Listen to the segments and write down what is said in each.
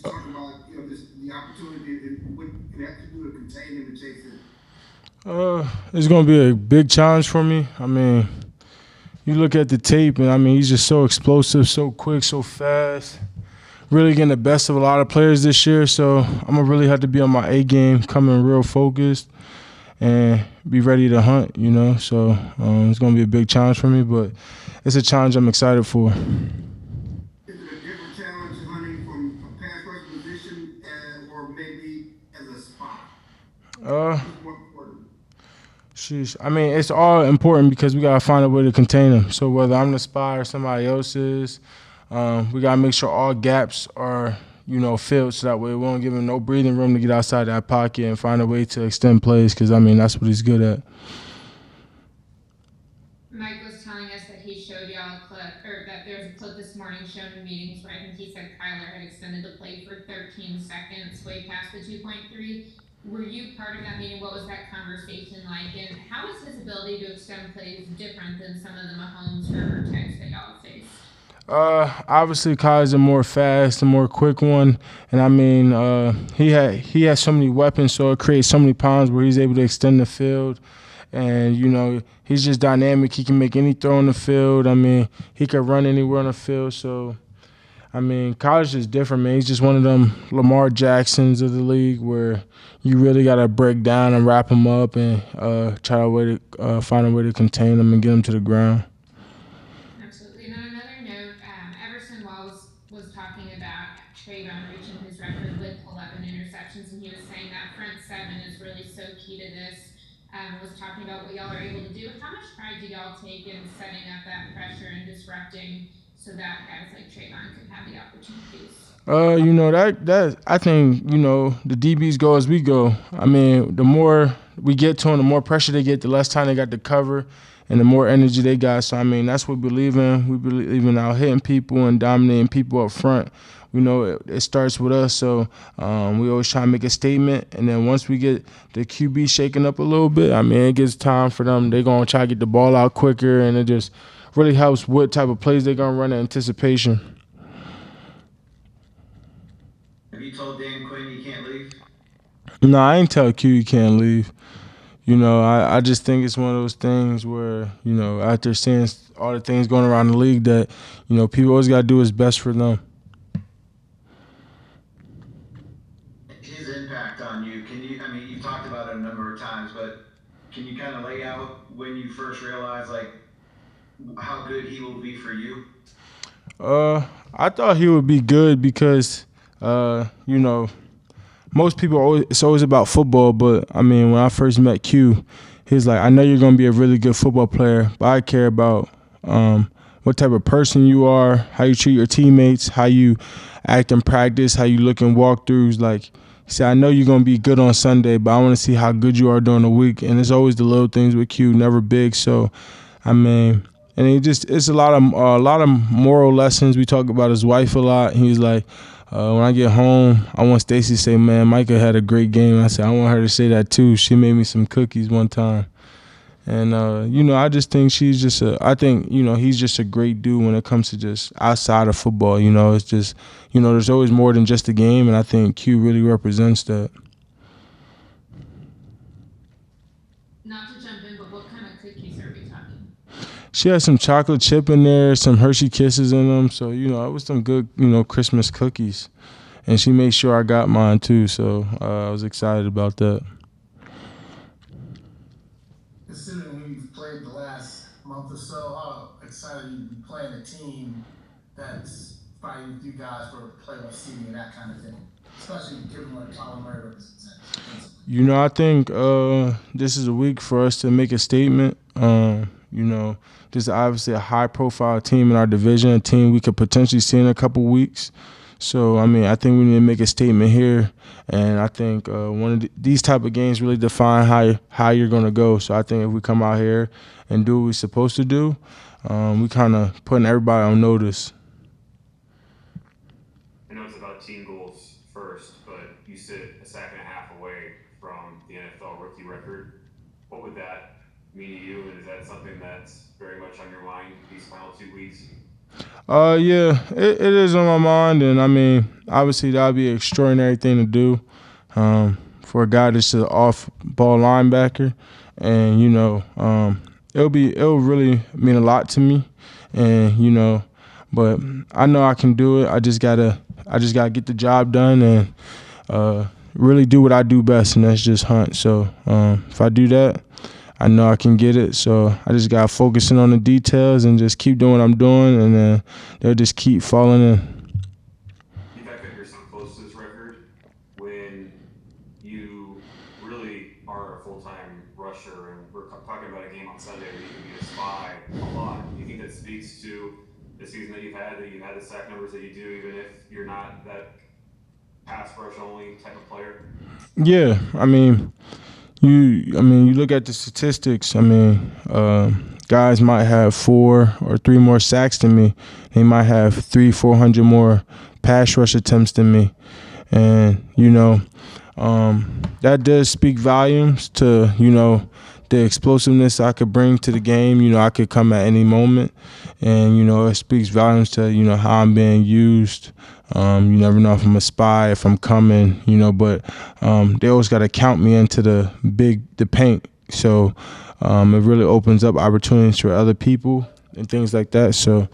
just talking about the opportunity and what you have to do to contain him and chase him. It's gonna be a big challenge for me. I mean, you look at the tape, and I mean, he's just so explosive, so quick, so fast. Really getting the best of a lot of players this year. So I'm gonna really have to be on my A game, coming real focused, and be ready to hunt. So it's gonna be a big challenge for me, but it's a challenge I'm excited for. Is it a different challenge hunting from a pass rush position or maybe as a spot? Uh, What's more important? Sheesh. I mean, it's all important because we gotta find a way to contain them. So whether I'm the spy or somebody else is, we gotta make sure all gaps are filled so that way we won't give him no breathing room to get outside that pocket and find a way to extend plays. Because I mean, that's what he's good at. Mike was telling us that he showed y'all a clip, or that there's a clip this morning shown in meetings where I think he said Kyler had extended the play for 13 seconds, way past the 2.3. Were you part of that meeting? What was that conversation like? And how is his ability to extend plays different than some of the Mahomes Herbert types that y'all have faced? Obviously, Kyle's a more fast, a more quick one, and I mean, he has so many weapons, so it creates so many pounds where he's able to extend the field, and he's just dynamic. He can make any throw on the field. I mean, he can run anywhere on the field. So I mean, Kyle's just different, man. He's just one of them Lamar Jacksons of the league where you really got to break down and wrap him up and try a way to find a way to contain him and get him to the ground. Absolutely. And on another note, Everson was talking about Trayvon reaching his record with 11 interceptions, and he was saying that front seven is really so key to this. Was talking about what y'all are able to do. How much pride do y'all take in setting up that pressure and disrupting so that guys like Trayvon could have the opportunities? That I think the DBs go as we go. I mean, the more we get to them, the more pressure they get, the less time they got to cover, and the more energy they got. So I mean, that's what we believe in. We believe in out hitting people and dominating people up front. We know it starts with us, so we always try to make a statement. And then once we get the QB shaking up a little bit, I mean, it gives time for them. They're gonna try to get the ball out quicker, and it just really helps what type of plays they're gonna run in anticipation. Have you told Dan Quinn you can't leave? No, I ain't tell Q you can't leave. I just think it's one of those things where, after seeing all the things going around the league that, people always got to do what's best for them. His impact on you, I mean, you've talked about it a number of times, but can you kind of lay out when you first realized, like, how good he will be for you? I thought he would be good because, most people it's always about football, but I mean, when I first met Q, he's like, I know you're gonna be a really good football player, but I care about what type of person you are, how you treat your teammates, how you act in practice, how you look in walkthroughs. Like he said, I know you're gonna be good on Sunday, but I want to see how good you are during the week. And it's always the little things with Q, never big. So, I mean, and it's a lot of moral lessons. We talk about his wife a lot. He's like, when I get home, I want Stacy to say, "Man, Micah had a great game." I said, "I want her to say that too." She made me some cookies one time, and I just think I think he's just a great dude when it comes to just outside of football. It's just there's always more than just a game, and I think Q really represents that. Not to jump in, but what kind of cookies are we talking? She had some chocolate chip in there, some Hershey Kisses in them. So, it was some good, Christmas cookies. And she made sure I got mine too. So I was excited about that. Considering we've played the last month or so, how excited you be playing a team that's fighting with you guys for playoff seeding and that kind of thing, especially given what Tyler Murray represents. I think this is a week for us to make a statement. This is obviously a high-profile team in our division, a team we could potentially see in a couple weeks. So, I mean, I think we need to make a statement here, and I think one of these type of games really define how you're going to go. So, I think if we come out here and do what we're supposed to do, we kind of putting everybody on notice. I know it's about team goals first, but you sit a sack and a half away from the NFL rookie record. What would that mean to you, and is that something that's very much on your mind these final 2 weeks? Yeah, it is on my mind, and I mean, obviously that would be an extraordinary thing to do for a guy that's an off-ball linebacker, and it'll really mean a lot to me, and but I know I can do it. I just gotta get the job done and really do what I do best, and that's just hunt. So if I do that, I know I can get it. So I just got focusing on the details and just keep doing what I'm doing, and then they'll just keep falling in. The fact that you're so close to this record when you really are a full-time rusher, and we're talking about a game on Sunday where you can be a spy a lot. Do you think that speaks to the season that you've had the sack numbers that you do, even if you're not that pass rush only type of player? Yeah, you look at the statistics. Guys might have 4 or 3 more sacks than me. They might have 300-400 more pass rush attempts than me, and that does speak volumes to the explosiveness I could bring to the game. I could come at any moment, and it speaks volumes to how I'm being used. You never know if I'm a spy, if I'm coming, but they always got to count me into the paint. So it really opens up opportunities for other people and things like that. So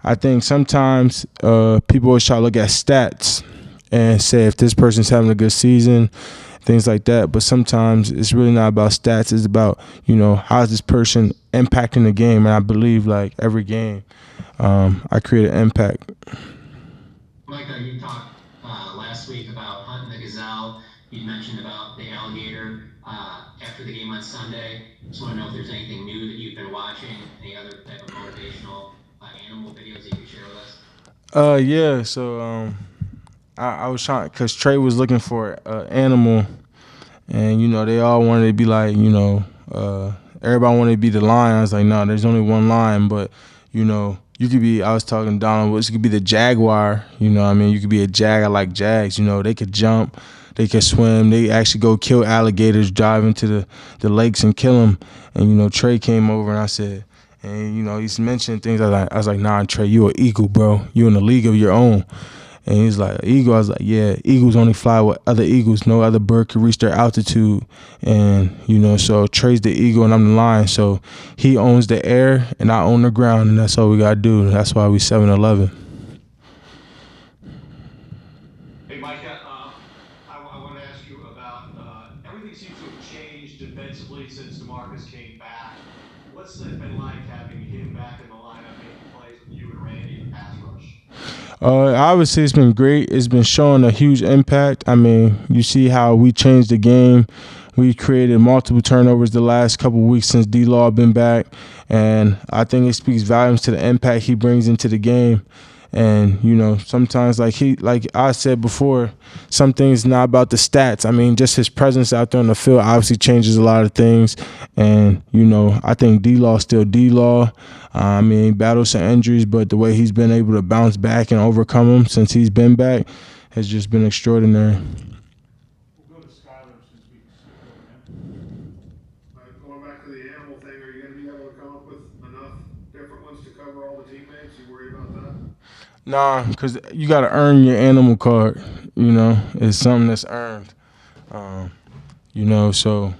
I think sometimes people always try to look at stats and say if this person's having a good season, things like that. But sometimes it's really not about stats. It's about, how's this person impacting the game. And I believe like every game I create an impact. Micah, you talked last week about hunting the gazelle. You mentioned about the alligator after the game on Sunday. Just want to know if there's anything new that you've been watching, any other type of motivational animal videos that you could share with us? Yeah. So I was trying, because Trey was looking for an animal, and they all wanted to be like, everybody wanted to be the lion. I was like, no, there's only one lion, but you could be, I was talking to Donald, you could be the jaguar, you could be a jag. I like jags, they could jump, they could swim, they actually go kill alligators, dive into the lakes and kill them. And, Trey came over and I said, and, he's mentioning things. I was like, nah, Trey, you an eagle, bro. You in a league of your own. And he's like, eagle? I was like, yeah, eagles only fly with other eagles. No other bird could reach their altitude. And, so Trey's the eagle and I'm the lion. So he owns the air and I own the ground, and that's all we got to do. That's why we 7-11. Hey, Micah, I want to ask you about everything seems to have changed defensively since DeMarcus came back. What's it been like having him back in the lineup making plays with you and Randy in the pass rush? Obviously, it's been great. It's been showing a huge impact. You see how we changed the game. We created multiple turnovers the last couple of weeks since D-Law been back, and I think it speaks volumes to the impact he brings into the game. And sometimes, like I said before, some things not about the stats. Just his presence out there on the field obviously changes a lot of things. And I think D-Law still D-Law. He battles some injuries, but the way he's been able to bounce back and overcome them since he's been back has just been extraordinary. We'll go to Skyler since we skipped over him. Going back to the animal thing, are you going to be able to come up with enough different ones to cover all the teammates? You worried about that? Nah, because you got to earn your animal card. It's something that's earned. So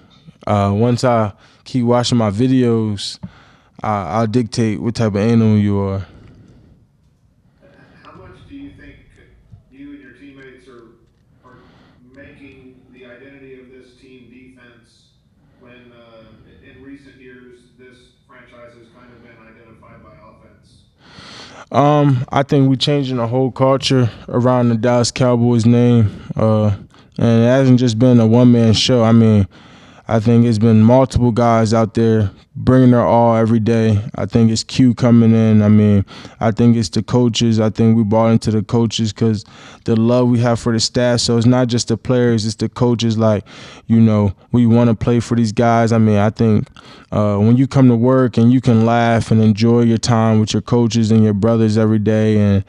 once I keep watching my videos, I'll dictate what type of animal you are. How much do you think you and your teammates are making the identity of this team defense when in recent years this franchise has kind of been identified by offense? I think we're changing the whole culture around the Dallas Cowboys name. And it hasn't just been a one-man show. I think it's been multiple guys out there bringing their all every day. I think it's Q coming in. I think it's the coaches. I think we bought into the coaches because the love we have for the staff. So it's not just the players, it's the coaches. We want to play for these guys. I think when you come to work and you can laugh and enjoy your time with your coaches and your brothers every day, and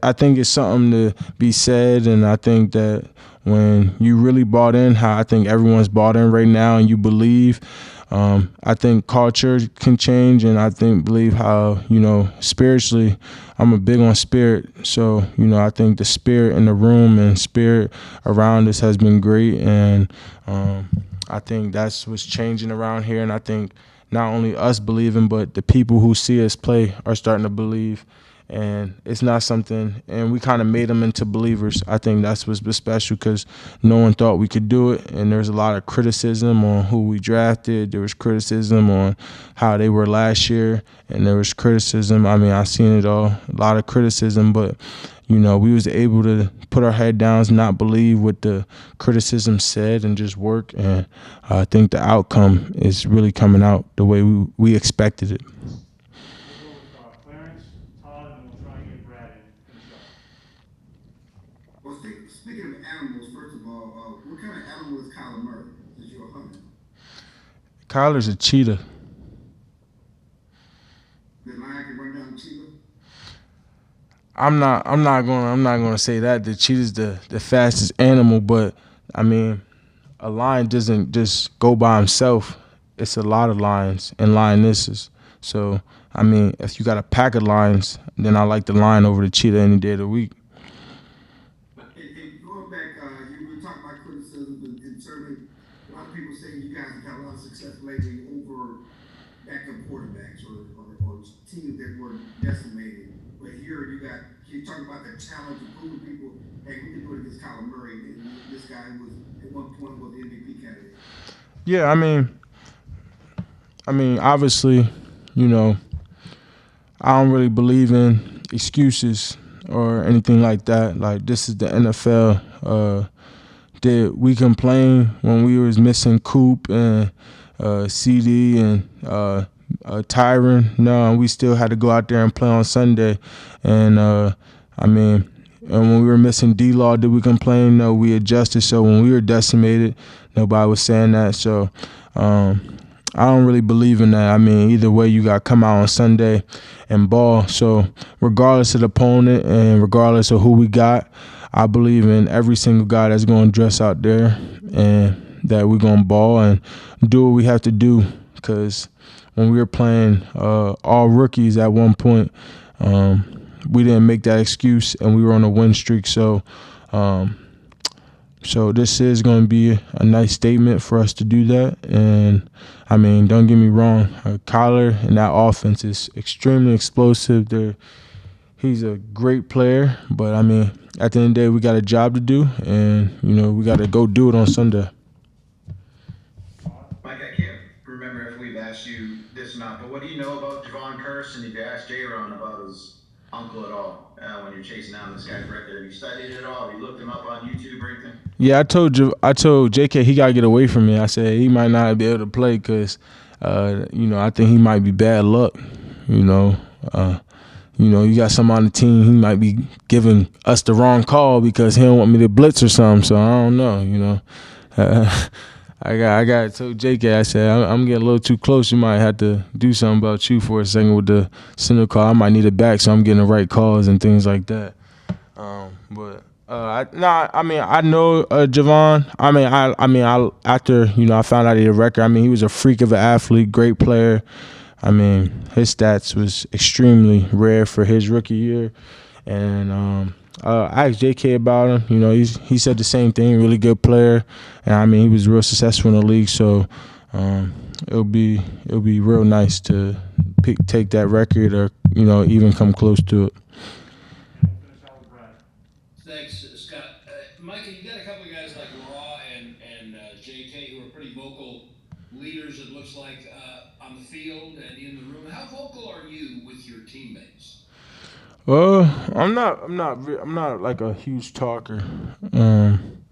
I think it's something to be said. And I think that when you really bought in, how I think everyone's bought in right now, and you believe, I think culture can change, and I believe how, spiritually, I'm a big on spirit. So, I think the spirit in the room and spirit around us has been great, and I think that's what's changing around here, and I think not only us believing, but the people who see us play are starting to believe. And it's not something, and we kind of made them into believers. I think that's what's been special, because no one thought we could do it. And there's a lot of criticism on who we drafted. There was criticism on how they were last year. And there was criticism. I mean, I've seen it all, a lot of criticism. But, we was able to put our head down, not believe what the criticism said, and just work. And I think the outcome is really coming out the way we expected it. Well, speaking of animals, first of all, what kind of animal is Kyler Murray? Since you're a hunter. Kyler's a cheetah. The lion can run down a cheetah. I'm not gonna say that the cheetah's the fastest animal, but I mean, a lion doesn't just go by himself. It's a lot of lions and lionesses. So I mean, if you got a pack of lions, then I like the lion over the cheetah any day of the week. And going back, you were talking about criticism, and certainly a lot of people say you guys have had a lot of success lately over backup quarterbacks or teams that were decimated. But here you talk about the challenge of proving people, hey, we can do it against Kyler Murray, and this guy was at one point was the MVP candidate. Yeah, I mean, obviously, I don't really believe in excuses or anything like that. Like, this is the NFL. Did we complain when we was missing Coop and CD and Tyron? No, we still had to go out there and play on Sunday. And and when we were missing D-Law, did we complain? No, we adjusted. So when we were decimated, nobody was saying that. So I don't really believe in that. I mean, either way, you got to come out on Sunday and ball. So regardless of the opponent and regardless of who we got, I believe in every single guy that's going to dress out there, and that we're going to ball and do what we have to do. Because when we were playing all rookies at one point, we didn't make that excuse, and we were on a win streak. So this is going to be a nice statement for us to do that. And, I mean, don't get me wrong, Kyler and that offense is extremely explosive. He's a great player, but, I mean, at the end of the day, we got a job to do, and, we got to go do it on Sunday. Mike, I can't remember if we've asked you this or not, but what do you know about Javon Curse, and if you asked J-Ron about his uncle at all when you're chasing down this guy's record? Have you studied it at all? Have you looked him up on YouTube or anything? Yeah, I told JK he gotta get away from me. I said he might not be able to play because, I think he might be bad luck. You got somebody on the team, he might be giving us the wrong call because he don't want me to blitz or something. So I don't know. I got told JK, I said, I'm getting a little too close. You might have to do something about you for a second with the center call. I might need it back, so I'm getting the right calls and things like that. I know Javon. After I found out he had a record. I mean, he was a freak of an athlete, great player. I mean, his stats was extremely rare for his rookie year, and I asked JK about him. He said the same thing. Really good player, and I mean, he was real successful in the league. So it'll be real nice to take that record, or even come close to it. Thanks, Scott. Micah, you got a couple of guys like Raw and JK who are pretty vocal leaders, it looks like, on the field and in the room. How vocal are you with your teammates? I'm not like a huge talker. I'm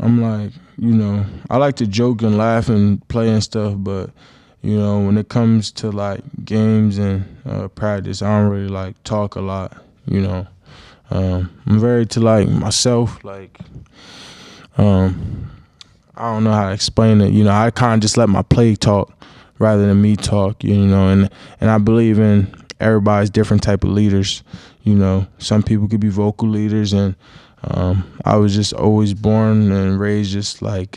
like, I like to joke and laugh and play and stuff, but when it comes to like games and practice, I don't really like talk a lot. I'm very to like myself. Like, I don't know how to explain it. I kind of just let my play talk rather than me talk. And I believe in everybody's different type of leaders. You know, some people could be vocal leaders, and I was just always born and raised just like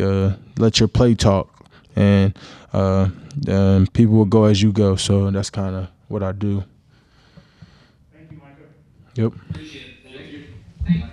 let your play talk, and people will go as you go. So that's kind of what I do. Thank you, Micah. Yep. Appreciate it. Thank you. Thanks.